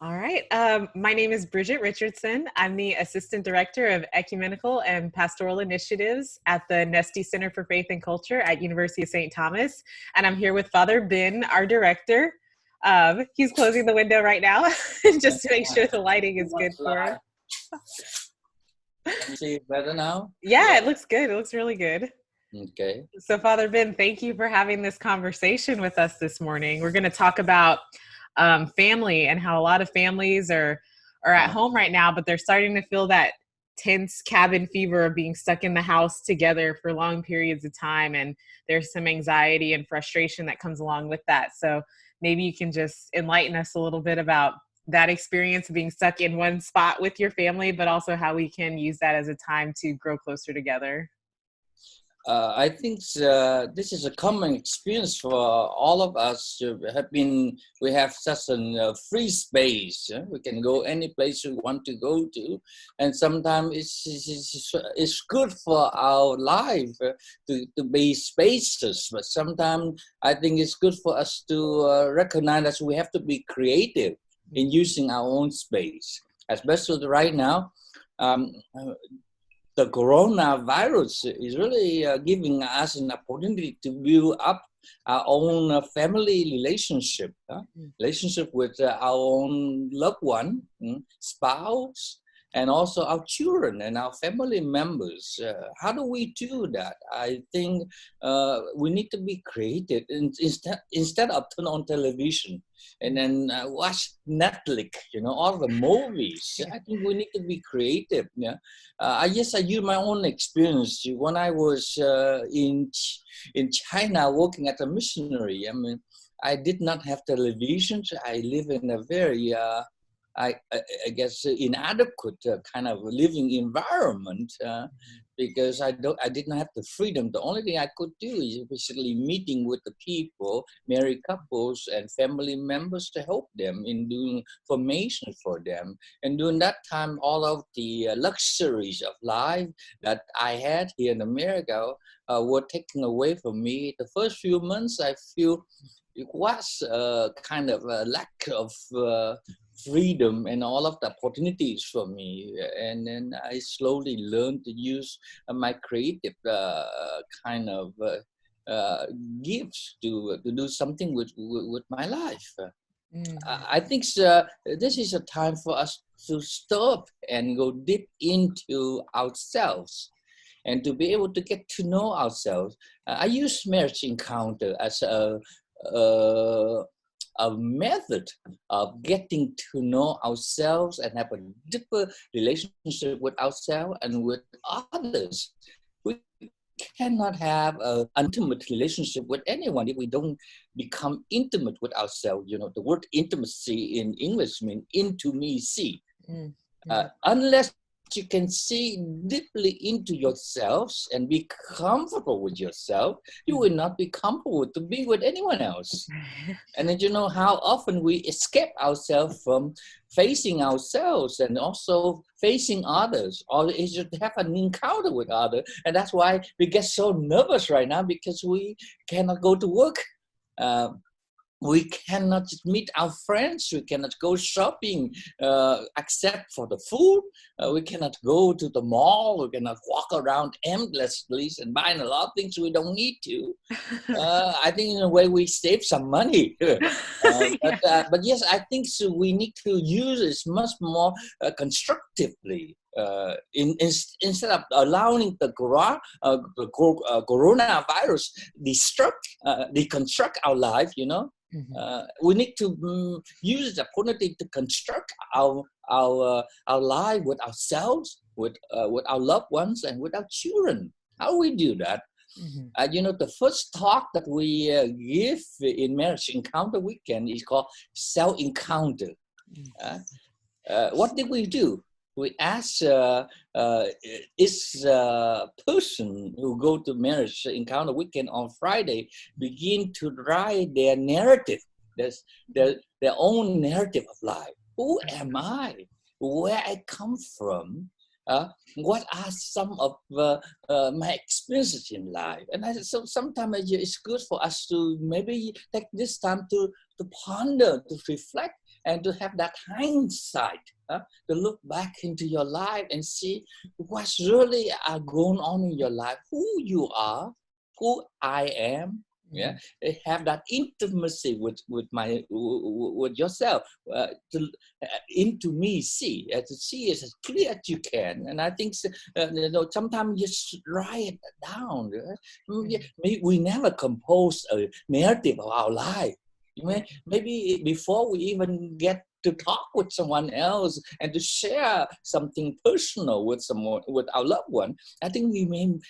All right. My name is Bridget Richardson. I'm the Assistant Director of Ecumenical and Pastoral Initiatives at the Nesti Center for Faith and Culture at University of St. Thomas. And I'm here with Father Binh, our director. He's closing the window right now just to make sure the lighting is good for him. Can you see it better now? Yeah, it looks good. It looks really good. Okay. So Father Binh, thank you for having this conversation with us this morning. We're going to talk about family and how a lot of families are at home right now, but they're starting to feel that tense cabin fever of being stuck in the house together for long periods of time. And there's some anxiety and frustration that comes along with that. So maybe you can just enlighten us a little bit about that experience of being stuck in one spot with your family, but also how we can use that as a time to grow closer together. I think this is a common experience for all of us. We have such a free space. We can go any place we want to go to, and sometimes it's good for our life to be spacious. But sometimes I think it's good for us to recognize that we have to be creative in using our own space, especially right now. The coronavirus is really giving us an opportunity to build up our own family relationship, relationship with our own loved one, spouse, and also our children and our family members. How do we do that? I think we need to be creative instead of turn on television and then watch Netflix, all the movies. I think we need to be creative. Yeah, I use my own experience when I was in China working as a missionary. I mean, I did not have television. I live in a very I guess inadequate kind of living environment because I did not have the freedom. The only thing I could do is basically meeting with the people, married couples and family members to help them in doing formation for them. And during that time, all of the luxuries of life that I had here in America were taken away from me. The first few months, I feel it was kind of a lack of freedom and all of the opportunities for me, and then I slowly learned to use my creative kind of gifts to do something with my life. I think this is a time for us to stop and go deep into ourselves and to be able to get to know ourselves. I use marriage encounter as a method of getting to know ourselves and have a deeper relationship with ourselves and with others. We cannot have an intimate relationship with anyone if we don't become intimate with ourselves. The word intimacy in English means intimacy. Unless you can see deeply into yourselves and be comfortable with yourself, you will not be comfortable to be with anyone else. And then how often we escape ourselves from facing ourselves and also facing others, or is to have an encounter with others. And that's why we get so nervous right now, because we cannot go to work. We cannot meet our friends. We cannot go shopping except for the food. We cannot go to the mall. We cannot walk around endlessly and buying a lot of things we don't need to. I think in a way we save some money. But yes, I think so we need to use it much more constructively. Instead of allowing the coronavirus deconstruct our life, we need to use the opportunity to construct our life with ourselves, with our loved ones, and with our children. How we do that? The first talk that we give in Marriage Encounter Weekend is called Self-Encounter. What did we do? We asked is person who go to Marriage Encounter Weekend on Friday begin to write their narrative, their own narrative of life. Who am I? Where I come from? What are some of my experiences in life? And so sometimes it's good for us to maybe take this time to ponder, to reflect, and to have that hindsight, to look back into your life and see what's really going on in your life, who you are, who I am. Yeah, have that intimacy with yourself, into me, see, to see as clear as you can. And I think sometimes just write it down. We never compose a narrative of our life. Maybe before we even get to talk with someone else and to share something personal with someone, with our loved one, I think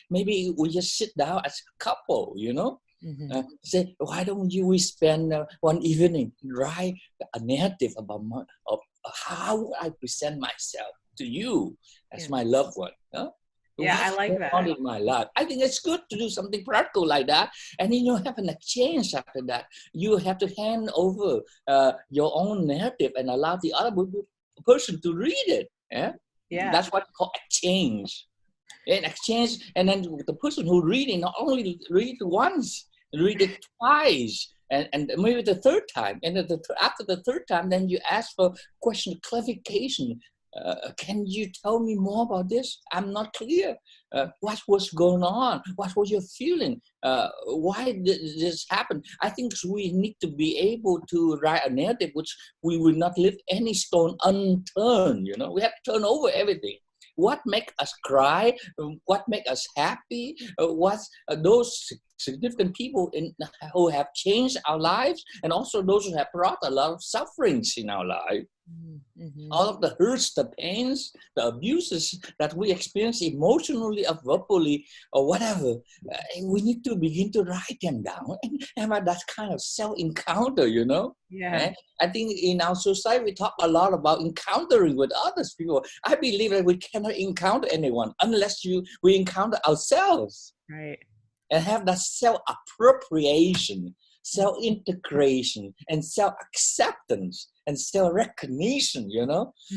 maybe we just sit down as a couple, say, why don't we spend one evening write a narrative about of how I present myself to you as my loved one. I like that. On in my life. I think it's good to do something practical like that, and then you have an exchange after that. You have to hand over your own narrative and allow the other person to read it. That's what we call exchange. And exchange, and then the person who reading not only read it once, read it twice, and maybe the third time. And after the third time, then you ask for question clarification. Can you tell me more about this? I'm not clear. What was going on? What was your feeling? Why did this happen? I think we need to be able to write a narrative which we will not leave any stone unturned. We have to turn over everything. What make us cry? What make us happy? What's those significant people who have changed our lives, and also those who have brought a lot of sufferings in our life. All of the hurts, the pains, the abuses that we experience emotionally or verbally or whatever, we need to begin to write them down and have that kind of self-encounter, I think in our society, we talk a lot about encountering with others people. I believe that we cannot encounter anyone unless we encounter ourselves. Right. And have that self-appropriation, self-integration, and self-acceptance, and self-recognition,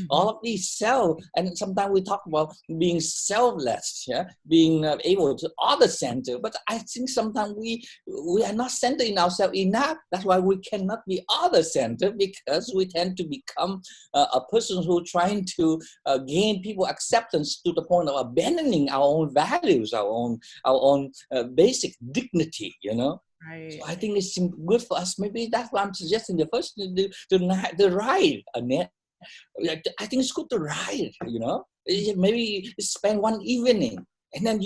all of these and sometimes we talk about being selfless, being able to other-centered, but I think sometimes we are not centered in ourselves enough. That's why we cannot be other-centered, because we tend to become a person who's trying to gain people acceptance to the point of abandoning our own values, our own basic dignity, Right. So I think it's good for us. Maybe that's what I'm suggesting. The first thing to write a net. I think it's good to write. Maybe spend one evening, and then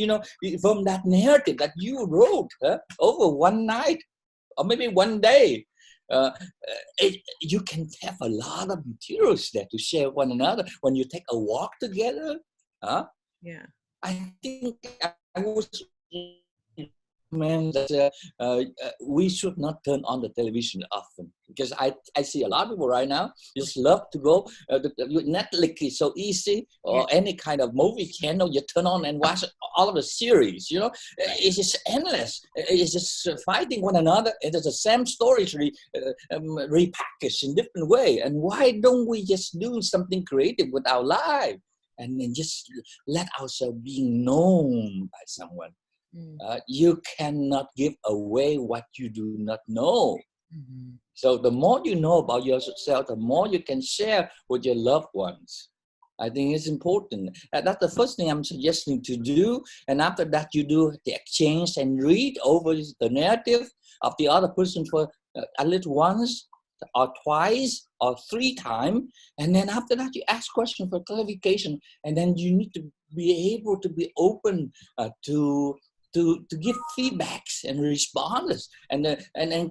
from that narrative that you wrote over one night or maybe one day, you can have a lot of materials there to share one another when you take a walk together. I think I was. That we should not turn on the television often, because I see a lot of people right now just love to go Netflix is so easy, or any kind of movie channel you turn on and watch all of the series. It's just endless. It's just fighting one another. It is the same stories repackaged in different way. And why don't we just do something creative with our life and then just let ourselves be known by someone? You cannot give away what you do not know. So the more you know about yourself, the more you can share with your loved ones. I think it's important. That's the first thing I'm suggesting to do. And after that, you do the exchange and read over the narrative of the other person for at least once or twice or three times. And then after that, you ask questions for clarification. And then you need to be able to be open to give feedbacks and responses and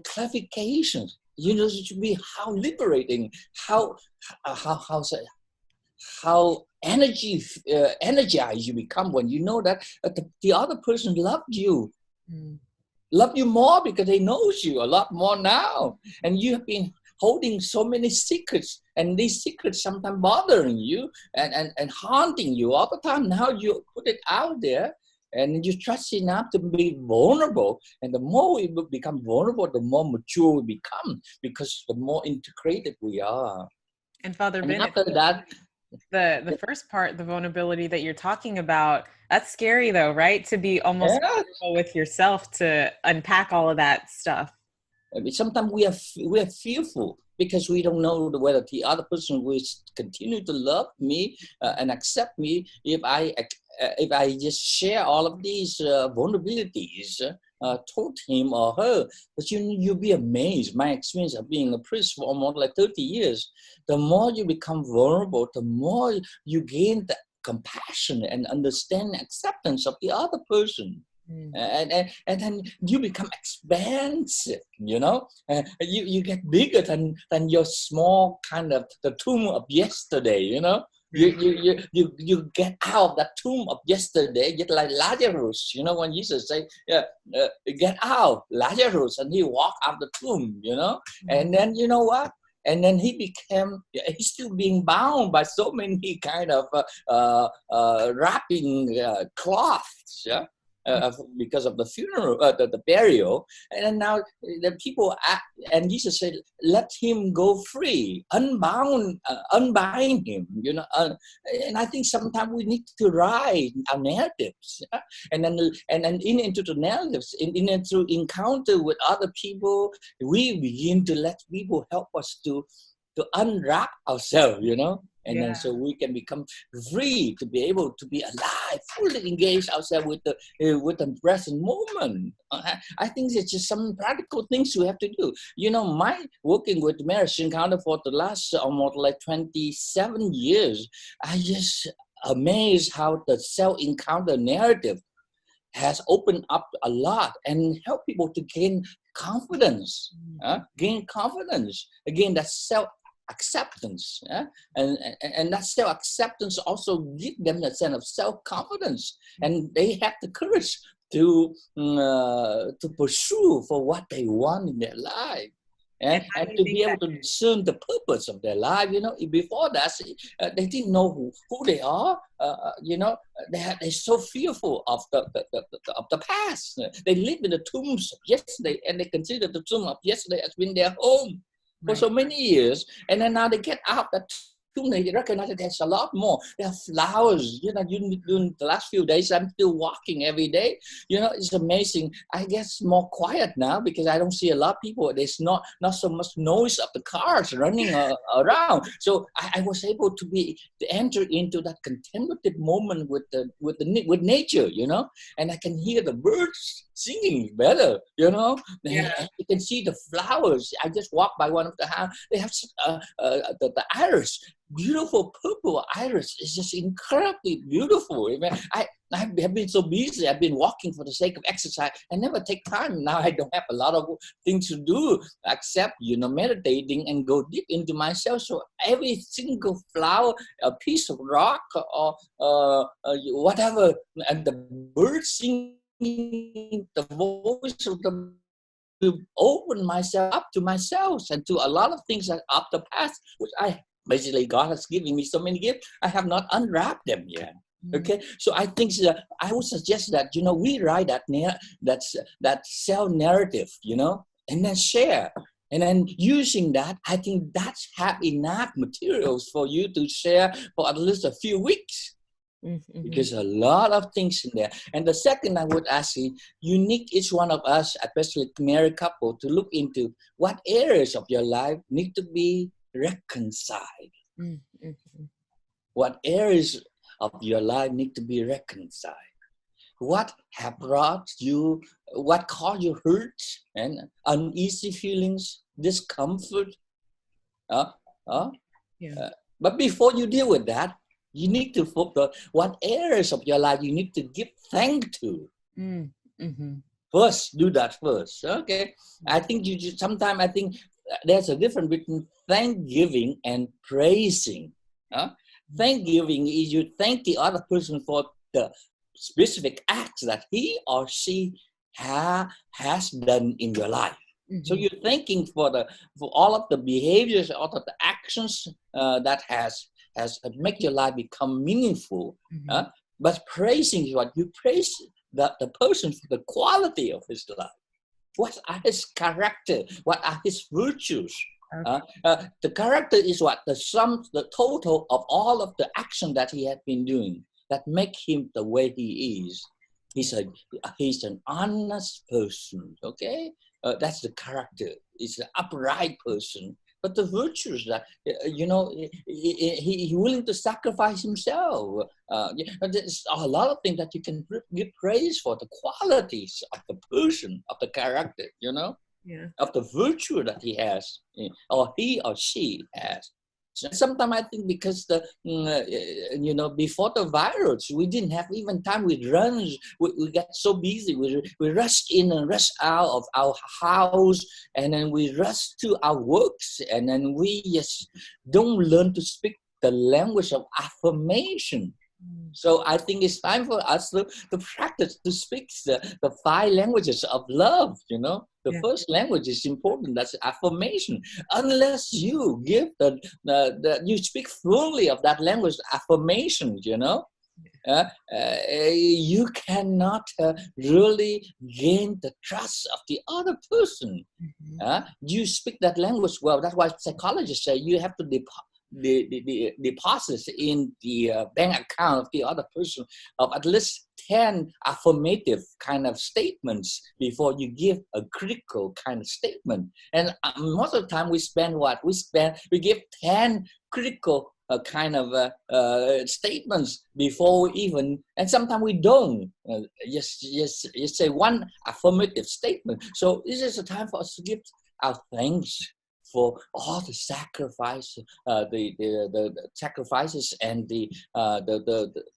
clarifications. It should be how liberating, how energized you become when you know that the other person loved you more because they knows you a lot more now, and you have been holding so many secrets, and these secrets sometimes bothering you and haunting you all the time. Now you put it out there. And you trust enough to be vulnerable. And the more we become vulnerable, the more mature we become, because the more integrated we are. And Father Binh, after that, the first part, the vulnerability that you're talking about, that's scary though, right? To be almost vulnerable with yourself, to unpack all of that stuff. Sometimes we are fearful because we don't know whether the other person will continue to love me and accept me if I just share all of these vulnerabilities told him or her. But you'll be amazed. My experience of being a priest for almost like 30 years, the more you become vulnerable, the more you gain the compassion and understand acceptance of the other person. And then you become expansive, you get bigger than your small kind of the tomb of yesterday, you get out of that tomb of yesterday, just like Lazarus, when Jesus said, get out, Lazarus, and he walked out the tomb, and then you know what? And then he's still being bound by so many kind of wrapping cloths, yeah. Because of the funeral, the burial, and then now the people and Jesus said, "Let him go free, unbind him." And I think sometimes we need to write our narratives, and then into the narratives, through encounter with other people, we begin to let people help us to unwrap ourselves, and then so we can become free to be able to be alive, fully engage ourselves with the present moment. I think it's just some practical things we have to do. My working with marriage encounter for the last almost like 27 years, I just amazed how the self-encounter narrative has opened up a lot and help people to gain confidence, again, that self-acceptance, and that self-acceptance also give them a sense of self-confidence, and they have the courage to pursue for what they want in their life. And to be able to discern the purpose of their life, before that, they didn't know who they are. They're so fearful of the past. They live in the tombs of yesterday, and they consider the tomb of yesterday as being their home for so many years. And then now they get out that tomb, they recognize that there's a lot more. There are flowers. During the last few days, I'm still walking every day. It's amazing. I guess more quiet now because I don't see a lot of people. There's not so much noise of the cars running around. So I was able to enter into that contemplative moment with nature, and I can hear the birds singing better, and you can see the flowers. I just walked by one of the house. They have the iris. Beautiful purple iris is just incredibly beautiful. I have been so busy. I've been walking for the sake of exercise. I never take time. Now I don't have a lot of things to do except, meditating and go deep into myself. So every single flower, a piece of rock or whatever, and the birds singing, the voice of the to open myself up to myself and to a lot of things that of the past, which basically God has given me so many gifts. I have not unwrapped them yet. Okay, so I think I would suggest that we write that self narrative, and then share, and then using that, I think that's have enough materials for you to share for at least a few weeks. Because a lot of things in there. And the second, I would ask you need each one of us, especially married couple, to look into what areas of your life need to be reconciled. What areas of your life need to be reconciled? What have brought you, what caused you hurt and uneasy feelings, discomfort? But before you deal with that, you need to focus what areas of your life you need to give thanks to. First, do that first. Okay. I think sometimes I think there's a difference between thanksgiving and praising. Thanksgiving is you thank the other person for the specific acts that he or she has done in your life. So you're thanking for all of the behaviors, all of the actions that has make your life become meaningful. But praising is what you praise the person for the quality of his life. What are his character? What are his virtues? The character is what the total of all of the action that he had been doing that make him the way he is. He's an honest person, okay? that's the character. It's an upright person. But the virtues that, he willing to sacrifice himself. There's a lot of things that you can give praise for, the qualities of the person, of the character, of the virtue that he has, or he or she has. Sometimes I think because before the virus, we didn't have even time. We got so busy. We rushed in and rushed out of our house, and then we rushed to our works, and then we just don't learn to speak the language of affirmation. So I think it's time for us to practice to speak the 5 languages of love, The first language is important, that's affirmation. Unless you give you speak fluently of that language, affirmation, you cannot really gain the trust of the other person. You speak that language well. That's why psychologists say you have to deposits in the bank account of the other person of at least 10 affirmative kind of statements before you give a critical kind of statement. And most of the time we spend we give 10 critical kind of statements before even, and sometimes we don't just say one affirmative statement. So this is a time for us to give our thanks for all the sacrifice, the sacrifices and the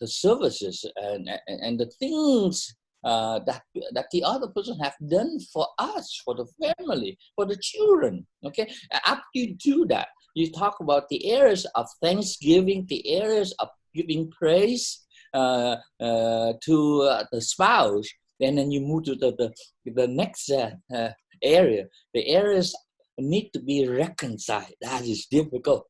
services and the things that the other person have done for us, for the family, for the children. Okay, after you do that, you talk about the areas of thanksgiving, the areas of giving praise to the spouse, and then you move to the next area, the areas need to be reconciled. That is difficult.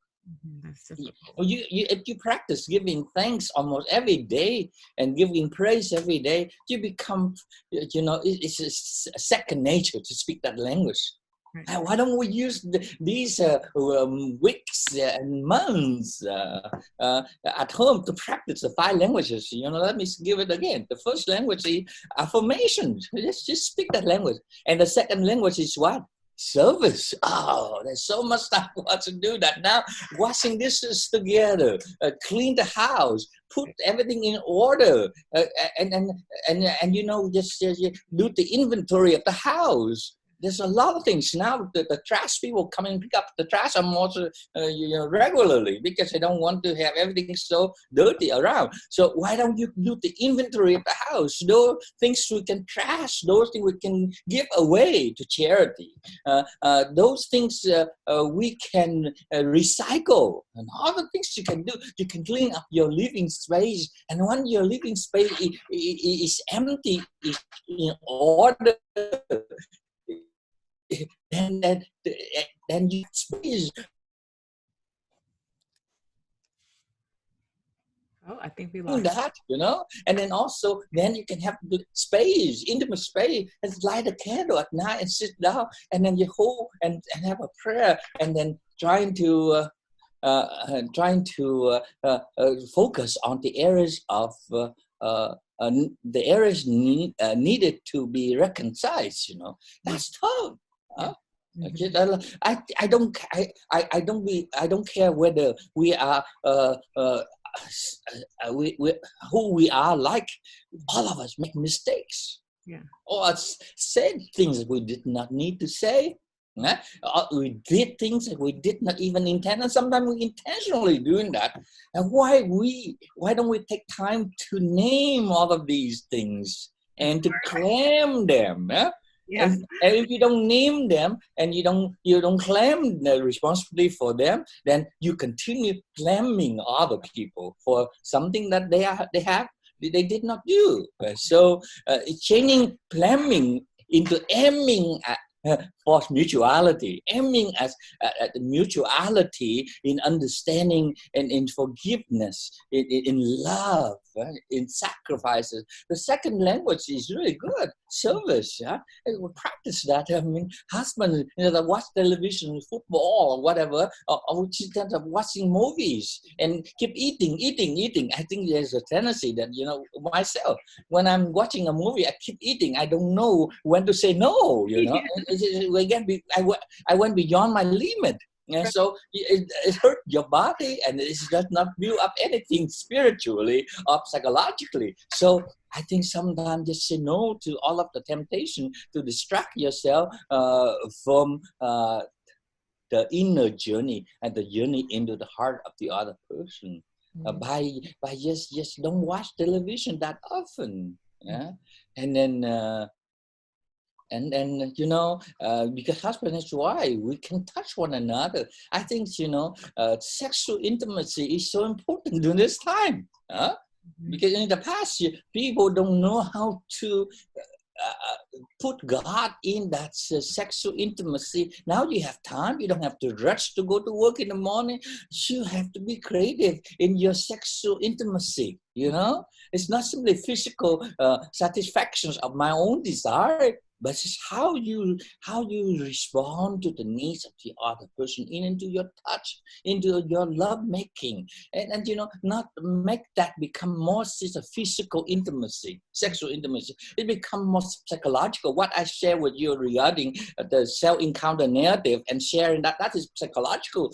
That's difficult. If you practice giving thanks almost every day and giving praise every day, you become, it's a second nature to speak that language. Right. Why don't we use these weeks and months at home to practice the 5 languages? Let me give it again. The first language is affirmation. Let's just speak that language. And the second language is what? Service. Oh, there's so much stuff what to do that now. Washing dishes together, clean the house, put everything in order, and just do the inventory of the house. There's a lot of things now. The trash people come and pick up the trash almost regularly because they don't want to have everything so dirty around. So why don't you do the inventory of the house? Those things we can trash, those things we can give away to charity. Those things we can recycle, and all the things you can do. You can clean up your living space, and when your living space is empty, is in order, then you space. Oh, I think we lost that, and then also then you can have the space, intimate space, and light a candle at night and sit down, and then you hold and have a prayer, and then trying to focus on the areas of the areas needed to be reconciled. That's tough. Okay, I don't care whether we are who we are. Like, all of us make mistakes, or said things that we did not need to say. We did things that we did not even intend, and sometimes we intentionally doing that. And why don't we take time to name all of these things and to claim them? And if you don't name them and you don't claim the responsibility for them, then you continue blaming other people for something that they did not do. So changing blaming into aiming at for mutuality, aiming at the mutuality in understanding and in forgiveness, in love, in sacrifices. The second language is really good, service. Yeah, and we practice that. I mean, husband, that watch television, football, or whatever, or instead of watching movies and keep eating. I think there's a tendency that, myself, when I'm watching a movie, I keep eating. I don't know when to say no. Yeah. I went beyond my limit. And so it hurt your body, and it does not build up anything spiritually or psychologically. So I think sometimes just say no to all of the temptation to distract yourself from the inner journey and the journey into the heart of the other person. By just don't watch television that often. Yeah, and then. Because husband and wife, we can touch one another. I think, sexual intimacy is so important during this time. Because in the past, people don't know how to put God in that sexual intimacy. Now you have time. You don't have to rush to go to work in the morning. You have to be creative in your sexual intimacy. It's not simply physical satisfactions of my own desire, but it's how you respond to the needs of the other person, into your touch, into your love making, and not make that become more physical intimacy, sexual intimacy. It become more psychological. What I share with you regarding the self-encounter narrative and sharing that is psychological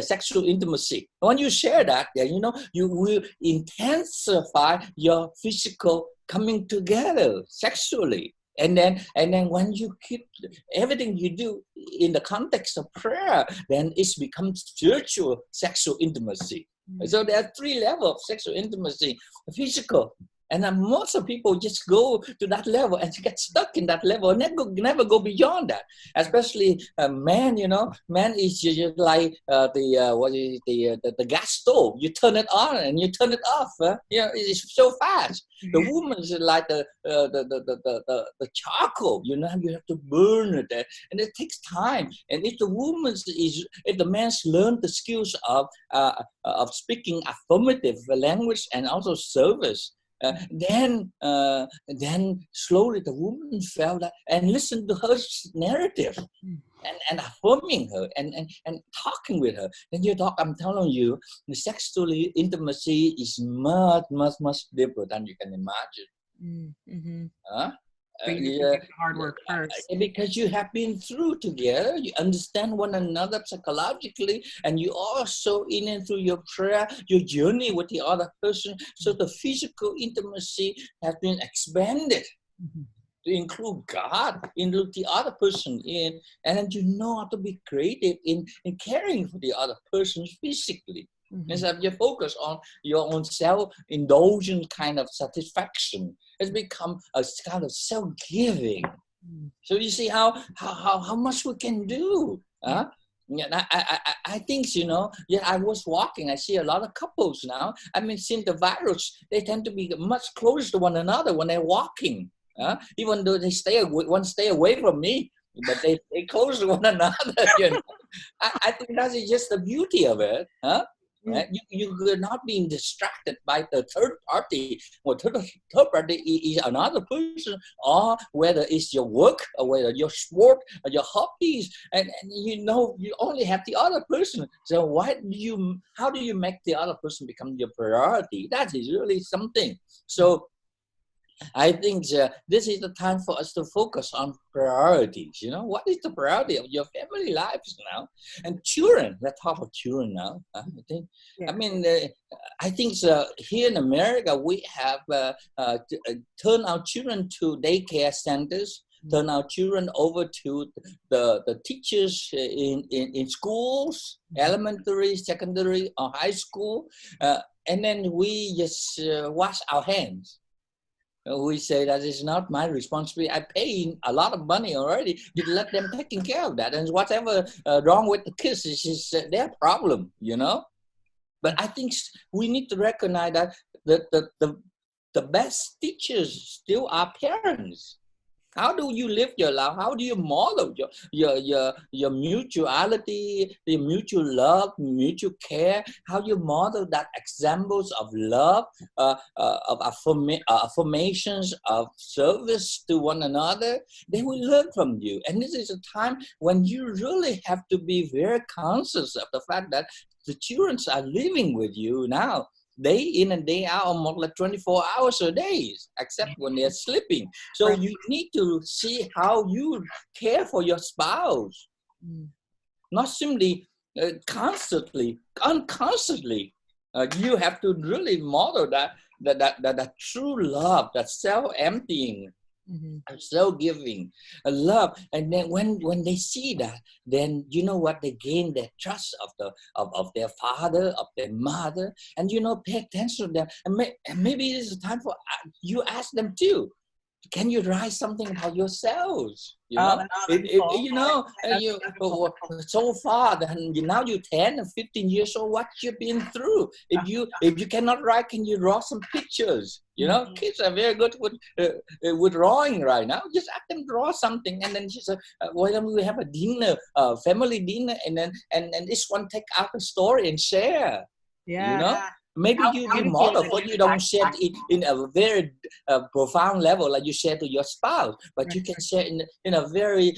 sexual intimacy. When you share that, you will intensify your physical coming together sexually. And then when you keep everything you do in the context of prayer, then it's become spiritual sexual intimacy. So there are 3 levels of sexual intimacy: physical. And then most of people just go to that level and get stuck in that level and never go beyond that. Especially man, man is just like the gas stove. You turn it on and you turn it off. It's so fast. The woman is like the charcoal. You have to burn it, and it takes time. And if the man's learned the skills of speaking affirmative language and also service. Then slowly the woman felt that and listened to her narrative and affirming her and talking with her. Then I'm telling you, the sexual intimacy is much, much, much deeper than you can imagine. But you have to do the hard work first. Because you have been through together, you understand one another psychologically, and you also in and through your prayer, your journey with the other person. So the physical intimacy has been expanded to include God, include the other person in, and then you know how to be creative in caring for the other person physically. Instead of you focus on your own self-indulgent kind of satisfaction, it's become a kind of self-giving. So you see how much we can do. I think, I was walking, I see a lot of couples now. I mean, since the virus, they tend to be much closer to one another when they're walking. Even though they stay away from me, but they stay close to one another. I think that is just the beauty of it. Right? You're not being distracted by the third party. Well, third party is another person, or whether it's your work, or whether your sport, or your hobbies, and you only have the other person. So how do you make the other person become your priority? That is really something. So I think this is the time for us to focus on priorities. What is the priority of your family lives now? And children, let's talk about children now. I think here in America, we have turned our children to daycare centers, turn our children over to the teachers in schools, elementary, secondary, or high school. And then we just wash our hands. We say that it's not my responsibility. I pay a lot of money already. You let them taking care of that. And whatever wrong with the kids is their problem, But I think we need to recognize that the best teachers still are parents. How do you live your life? How do you model your mutuality, the mutual love, mutual care? How you model that examples of love, of affirmations of service to one another? They will learn from you. And this is a time when you really have to be very conscious of the fact that the children are living with you now, day in and day out, almost like 24 hours a day, except when they're sleeping. So Right. you need to see how you care for your spouse, not simply unconsciously. You have to really model that true love, that self-emptying, self-giving, love. And then when they see that, then you know what, they gain the trust of their father, of their mother, and pay attention to them. And maybe it is time for you ask them too. Can you write something about yourselves? Oh, that's wonderful. So far, then now you're 10 or 15 years old, what you've been through. If you cannot write, can you draw some pictures? Kids are very good with drawing right now. Just ask them draw something, and then she said, why don't we have a dinner, family dinner, and then each one take out a story and share. Yeah. Maybe you model, but you don't share it in a very profound level like you share to your spouse, but you can share in a very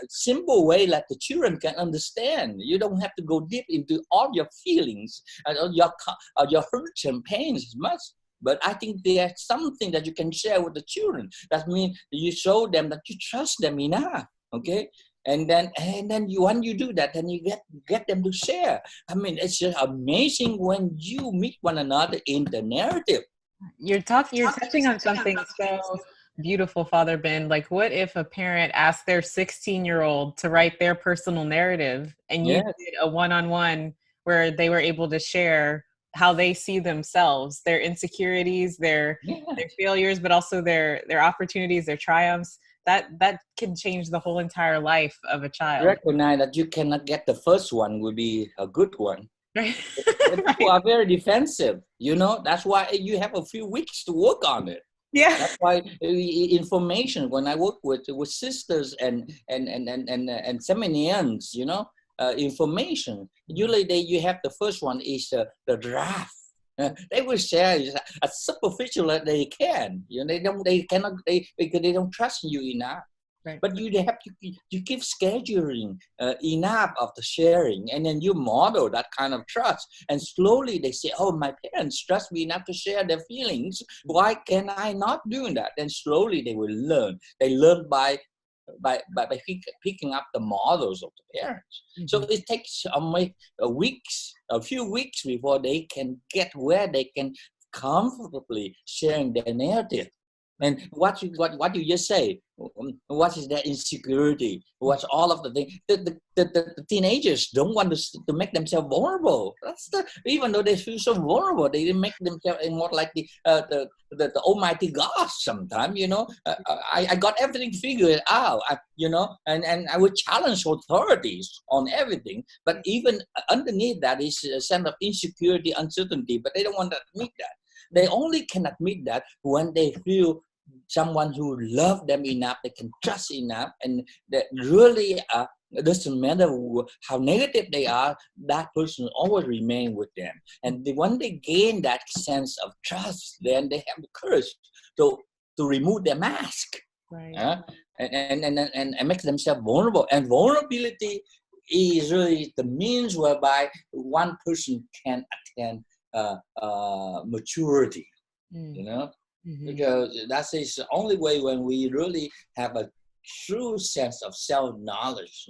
simple way that the children can understand. You don't have to go deep into all your feelings and all your hurts and pains as much. But I think there's something that you can share with the children. That means you show them that you trust them enough. Okay. And then when you do that, then you get them to share. I mean, it's just amazing when you meet one another in the narrative. You're touching on something so beautiful, Father Ben. Like, what if a parent asked their 16-year-old to write their personal narrative, and you did a one-on-one where they were able to share how they see themselves, their insecurities, their failures, but also their opportunities, their triumphs. That can change the whole entire life of a child. Recognize that you cannot get the first one will be a good one. Right. People are very defensive, that's why you have a few weeks to work on it. Yeah. That's why information, when I work with sisters and seminarians, information, usually you have the first one is the draft. They will share as superficial as they can. Because they don't trust you enough. Right. But you have to keep scheduling enough of the sharing, and then you model that kind of trust. And slowly they say, "Oh, my parents trust me enough to share their feelings. Why can I not do that?" And slowly they will learn. They learn by picking up the models of the parents. So it takes a few weeks before they can get where they can comfortably sharing their narrative. And what you just say, what is their insecurity? What's all of the things? The teenagers don't want to make themselves vulnerable. Even though they feel so vulnerable, they make themselves more like the Almighty God. Sometimes, I got everything figured out. And I would challenge authorities on everything. But even underneath that is a sense of insecurity, uncertainty. But they don't want to admit that. They only can admit that when they feel someone who loves them enough, they can trust enough, and that really it doesn't matter how negative they are, that person will always remain with them. And when they gain that sense of trust, then they have the courage to remove their mask, right. And make themselves vulnerable. And vulnerability is really the means whereby one person can attain maturity, because that is the only way when we really have a true sense of self-knowledge.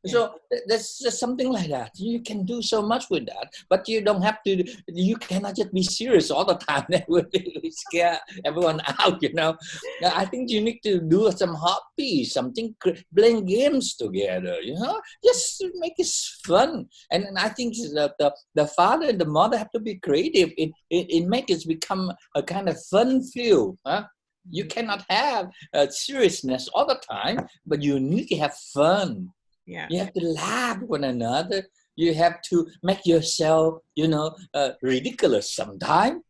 So that's just something like that. You can do so much with that, but you don't have to. You cannot just be serious all the time. That would really scare everyone out. I think you need to do some hobbies, something, playing games together. Just to make it fun. And I think the father and the mother have to be creative. It make it become a kind of fun feel. You cannot have seriousness all the time, but you need to have fun. Yeah. You have to laugh with one another. You have to make yourself, ridiculous sometimes.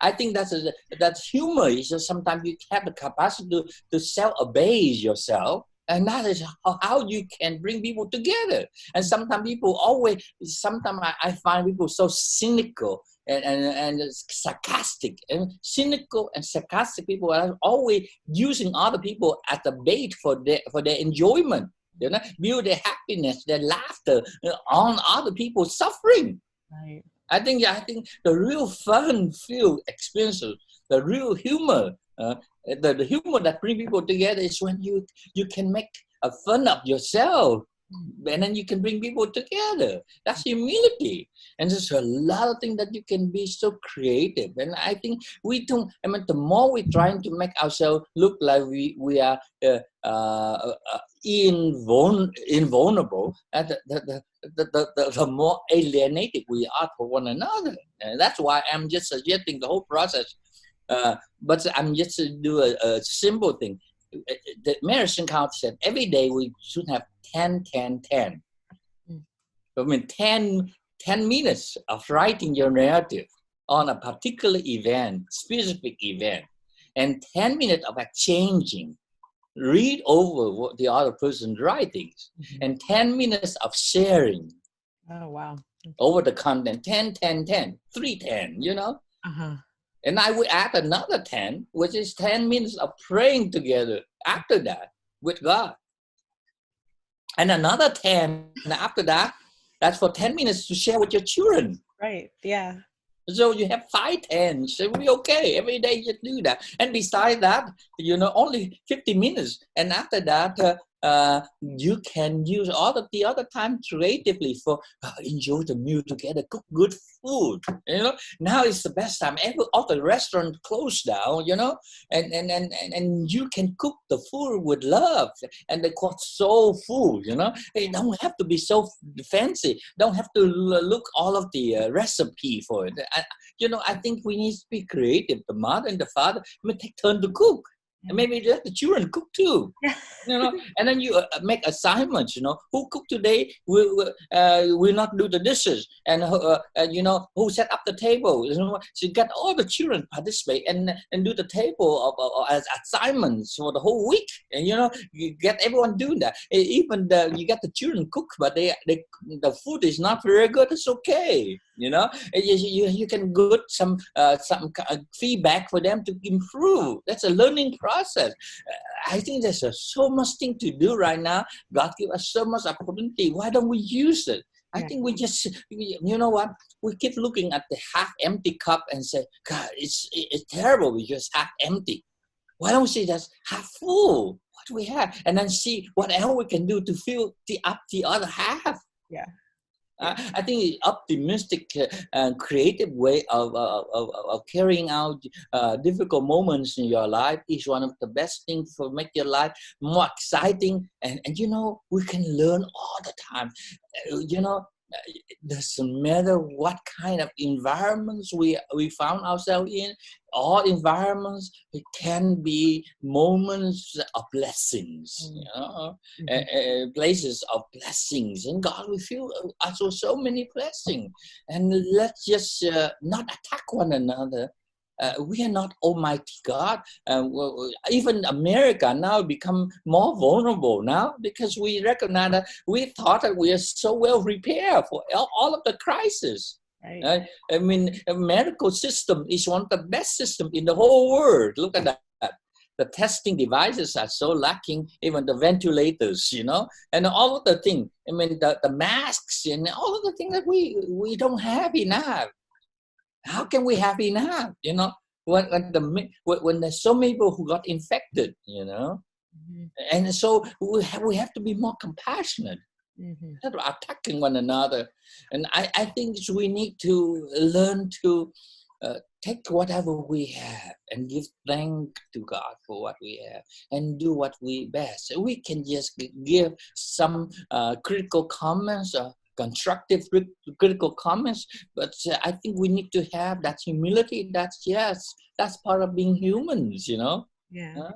I think that's humor. Is just sometimes you have the capacity to self-abase yourself. And that is how you can bring people together. And sometimes I find people so cynical and sarcastic. And cynical and sarcastic people are always using other people as a bait for their enjoyment. You know, build their happiness, their laughter on other people's suffering. Right. I think the real fun-filled experiences, the real humor, the humor that brings people together is when you can make a fun of yourself, and then you can bring people together. That's humility, and there's a lot of things that you can be so creative. And I think we don't. I mean, the more we're trying to make ourselves look like we are invulnerable, and the more alienated we are for one another. And that's why I'm just suggesting the whole process. But I'm just to do a simple thing. The American Council said every day we should have 10, 10, 10. I mean, 10 minutes of writing your narrative on a particular event, specific event, and 10 minutes of exchanging. Read over what the other person's writings, and 10 minutes of sharing. Oh, wow. Over the content, 10, 10, 10, 3, 10, you know? Uh-huh. And I would add another 10, which is 10 minutes of praying together after that with God. And another 10 after that, that's for 10 minutes to share with your children. Right, yeah. So you have 5 10s. So we okay. Every day you do that. And besides that, you know, only 50 minutes. And after that, you can use all of the other time creatively for enjoy the meal together, cook good food. You know, now is the best time ever. All the restaurant closed down. You know, and you can cook the food with love, and they call soul food. You know, it don't have to be so fancy. Don't have to look all of the recipe for it. You know, I think we need to be creative. The mother and the father may take turn to cook. And maybe let the children cook too, you know. And then you make assignments. You know, who cook today will not do the dishes, and you know, who set up the table. You know, so you get all the children participate and do the table as assignments for the whole week. And you know, you get everyone doing that. Even you get the children cook, but the food is not very good. It's okay. You know, you can get some feedback for them to improve. That's a learning process. I think there's so much thing to do right now. God give us so much opportunity. Why don't we use it? I think we just, you know what? We keep looking at the half empty cup and say, God, it's terrible because half empty. Why don't we see that's half full? What do we have? And then see what else we can do to fill the other half. Yeah. I think optimistic and creative way of carrying out difficult moments in your life is one of the best things for make your life more exciting. And you know, we can learn all the time. You know, doesn't matter what kind of environments we found ourselves in. All environments, it can be moments of blessings, you know, places of blessings. And God, we feel also so many blessings. And let's just not attack one another. We are not Almighty God. Even America now become more vulnerable now because we recognize that we thought that we are so well prepared for all of the crises. Right. I mean, a medical system is one of the best systems in the whole world. Look at that. The testing devices are so lacking, even the ventilators, you know, and all of the things. I mean, the masks and all of the things that we don't have enough. How can we have enough, you know, when there's so many people who got infected, you know? And so we have to be more compassionate. Not attacking one another. And I think we need to learn to take whatever we have and give thanks to God for what we have and do what we best. We can just give some critical comments or constructive critical comments, but I think we need to have that humility. That's part of being humans, you know. Yeah.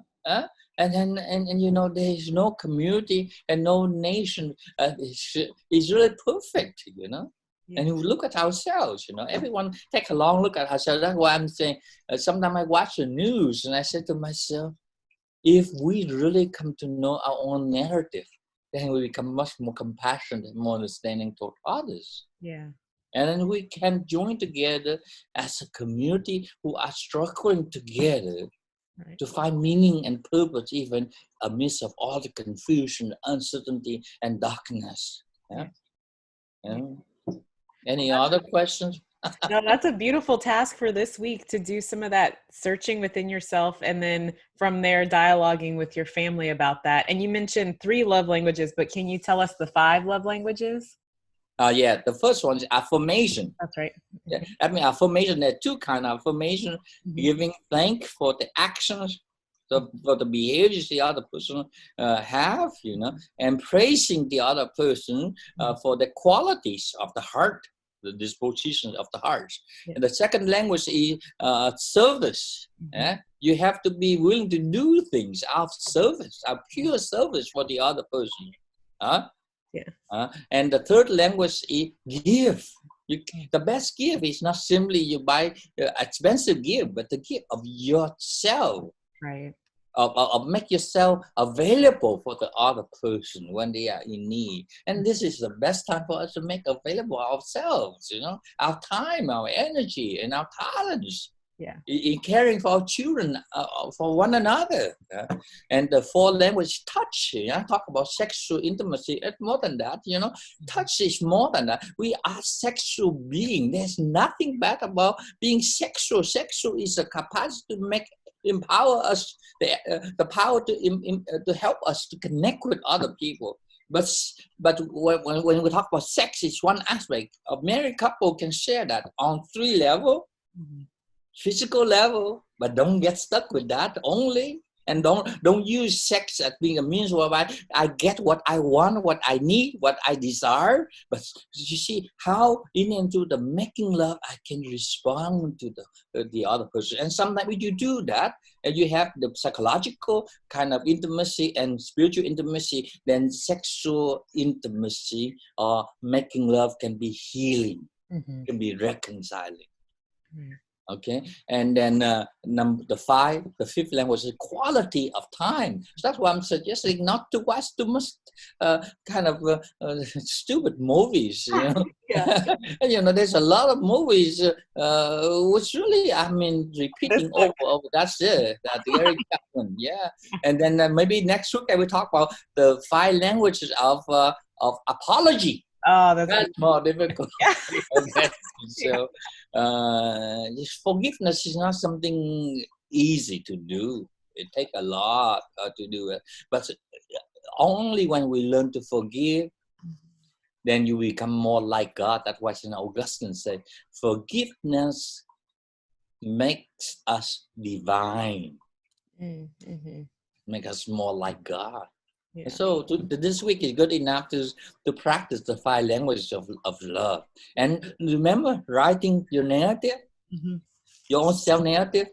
And you know, there is no community and no nation is really perfect, you know. And we look at ourselves, everyone take a long look at ourselves. That's why I'm saying, sometimes I watch the news and I say to myself, if we really come to know our own narrative, then we become much more compassionate, more understanding toward others. Yeah. And then we can join together as a community who are struggling together to find meaning and purpose, even amidst of all the confusion, uncertainty, and darkness. Yeah. Any other questions? No, that's a beautiful task for this week, to do some of that searching within yourself, and then from there dialoguing with your family about that. And you mentioned 3 love languages, but can you tell us the 5 love languages? Yeah, the first one is affirmation. That's right. Yeah, I mean, affirmation, there are 2 kinds of affirmation. Giving thanks for the actions, for the behaviors the other person have, and praising the other person for the qualities of the heart, the disposition of the heart. And the second language is service. You have to be willing to do things of service, of pure service for the other person. And the third language is give. The best gift is not simply you buy expensive gift, but the gift of yourself. Right. Of make yourself available for the other person when they are in need. And this is the best time for us to make available ourselves, our time, our energy, and our talents. In caring for our children, for one another. And the 4th language, touch. Talk about sexual intimacy. It's more than that, touch is more than that. We are sexual beings. There's nothing bad about being sexual. Sexual is the capacity to empower us, the power to help us to connect with other people. But when we talk about sex, it's one aspect. A married couple can share that on 3 levels. Physical level, but don't get stuck with that only. And don't use sex as being a means whereby I get what I want, what I need, what I desire. But you see how into the making love, I can respond to the other person. And sometimes when you do that, and you have the psychological kind of intimacy and spiritual intimacy, then sexual intimacy or making love can be healing, can be reconciling. Okay, and then the 5th language is quality of time. So that's why I'm suggesting not to watch too much kind of stupid movies. There's a lot of movies which really, repeating over. That's it. That Eric Chapman. Yeah, and then maybe next week I will talk about the 5 languages of apology. Oh, that's more difficult. So, forgiveness is not something easy to do. It takes a lot to do it. But only when we learn to forgive, then you become more like God. That's why St. Augustine said, forgiveness makes us divine. Make us more like God. Yeah. So this week is good enough to practice the 5 languages of love. And remember, writing your narrative, your own self-narrative,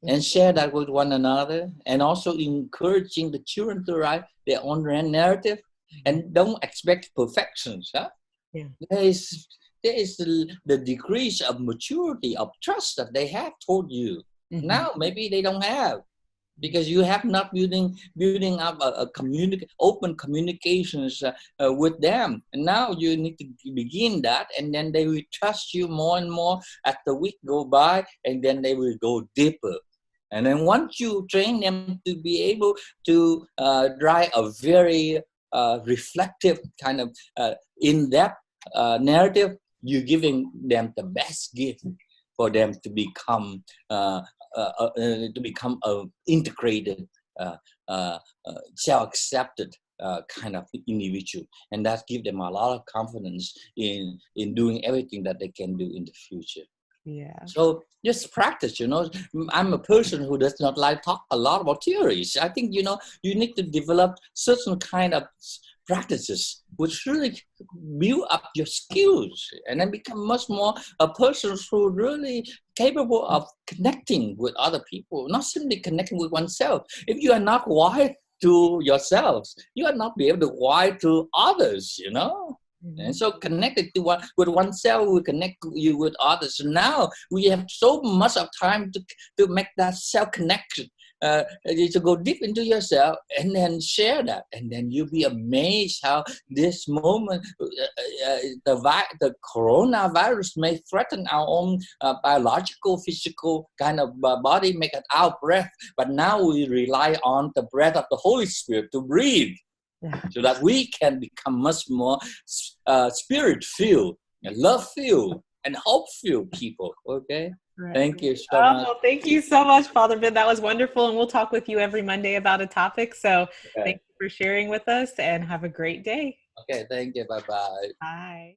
and share that with one another. And also encouraging the children to write their own narrative. And don't expect perfections. There is the degrees of maturity, of trust that they have toward you. Now, maybe they don't have. Because you have not building up a open communications with them. And now you need to begin that, and then they will trust you more and more as the week go by, and then they will go deeper. And then once you train them to be able to write a very reflective kind of in-depth narrative, you're giving them the best gift for them to become integrated, self-accepted kind of individual, and that gives them a lot of confidence in doing everything that they can do in the future. Yeah. So just practice. I'm a person who does not like talk a lot about theories. I think you need to develop certain kind of practices which really build up your skills, and then become much more a person who really capable of connecting with other people, not simply connecting with oneself. If you are not wired to yourselves, you are not be able to wire to others. And so connected to one with oneself, we connect you with others. So now we have so much of time to make that self connection. To go deep into yourself and then share that, and then you'll be amazed how this moment, the coronavirus may threaten our own biological, physical kind of body, make it our breath. But now we rely on the breath of the Holy Spirit to breathe, so that we can become much more spirit-filled, love-filled, and hope-filled people. Okay. Right. Thank you so much. Well, thank you so much, Father Ben. That was wonderful. And we'll talk with you every Monday about a topic. So Okay. thank you for sharing with us and have a great day. Okay. Thank you. Bye-bye. Bye.